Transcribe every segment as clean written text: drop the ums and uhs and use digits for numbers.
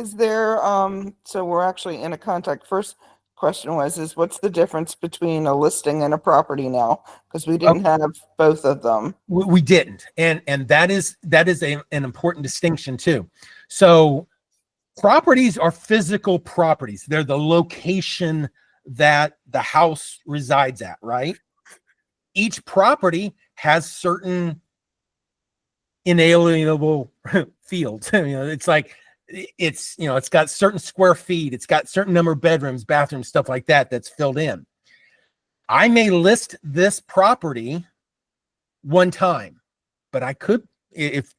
is there, so we're actually in a contract. First question is what's the difference between a listing and a property now? Because we didn't have both of them. We didn't. And that is an important distinction too. So properties are physical properties. They're the location that the house resides at, right? Each property has certain inalienable fields. It's like, it's got certain square feet. It's got certain number of bedrooms, bathrooms, stuff like that, that's filled in. I may list this property one time, but I could, if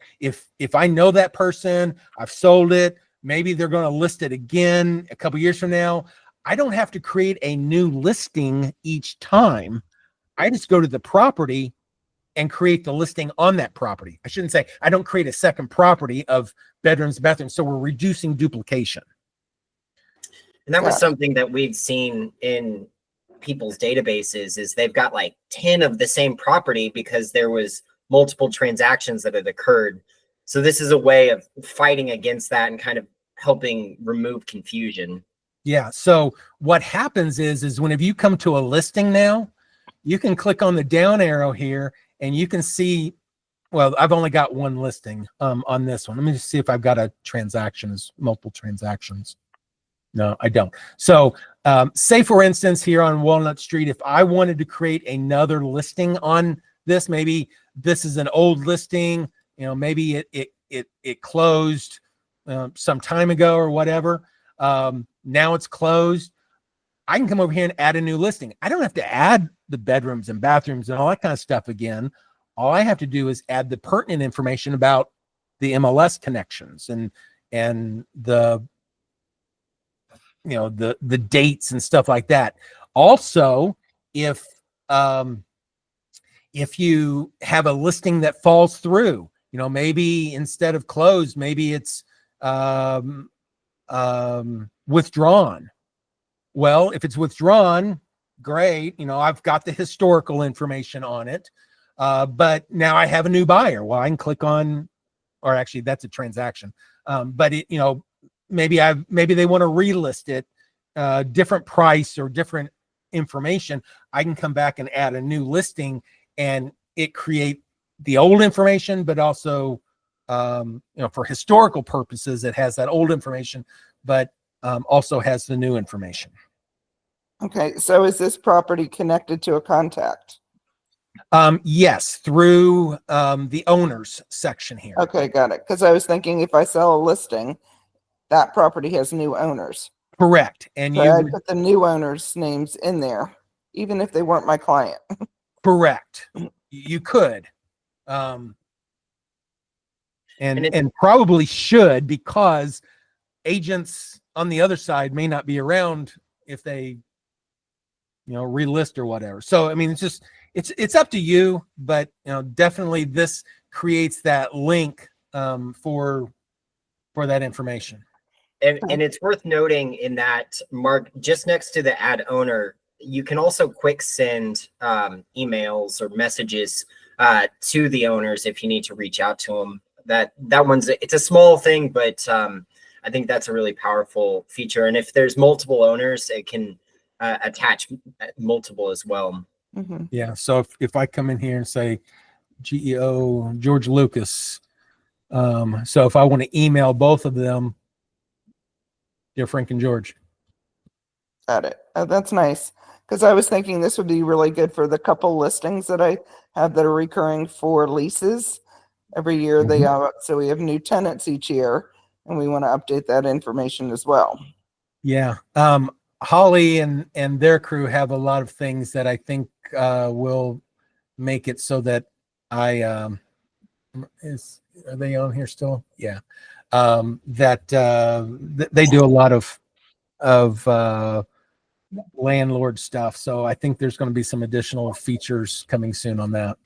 I know that person, I've sold it, maybe they're going to list it again a couple years from now. I don't have to create a new listing each time. I just go to the property and create the listing on that property. I shouldn't say I don't create a second property of bedrooms, bathrooms. So we're reducing duplication. And that was something that we've seen in people's databases, is they've got like 10 of the same property because there was multiple transactions that had occurred. So this is a way of fighting against that and kind of helping remove confusion. Yeah. So what happens is whenever you come to a listing now, you can click on the down arrow here and you can see, well, I've only got one listing on this one. Let me just see if I've got a transactions, multiple transactions. No, I don't. So say for instance, here on Walnut Street, if I wanted to create another listing on this, maybe this is an old listing, maybe it closed some time ago or whatever. Now it's closed. I can come over here and add a new listing. I don't have to add the bedrooms and bathrooms and all that kind of stuff again. All I have to do is add the pertinent information about the MLS connections and the the dates and stuff like that. Also, if you have a listing that falls through, maybe instead of closed, maybe it's withdrawn. Well, if it's withdrawn, great. I've got the historical information on it. But now I have a new buyer. Well, I can click on, or actually that's a transaction. But maybe they want to relist it, different price or different information. I can come back and add a new listing and it create the old information, but also, for historical purposes, it has that old information, but also has the new information. Okay. So is this property connected to a contact? Yes, through the owners section here. Okay, got it. Because I was thinking if I sell a listing, that property has new owners. Correct. And so you I'd put the new owners' names in there, even if they weren't my client. Correct. You could. And probably should, because agents on the other side may not be around if they relist or whatever. So I mean, it's up to you, but definitely this creates that link for that information. And it's worth noting in that, Mark, just next to the add owner, you can also quick send emails or messages to the owners if you need to reach out to them. That one's, it's a small thing, but I think that's a really powerful feature. And if there's multiple owners, it can attach multiple as well. Mm-hmm. Yeah. So if I come in here and say GEO George Lucas, so if I want to email both of them, dear Frank and George. Got it. Oh, that's nice. Because I was thinking this would be really good for the couple listings that I have that are recurring for leases. Every year so we have new tenants each year, and we want to update that information as well. Yeah. Holly and their crew have a lot of things that I think will make it so that are they on here still? Yeah. That they do a lot of landlord stuff. So I think there's going to be some additional features coming soon on that.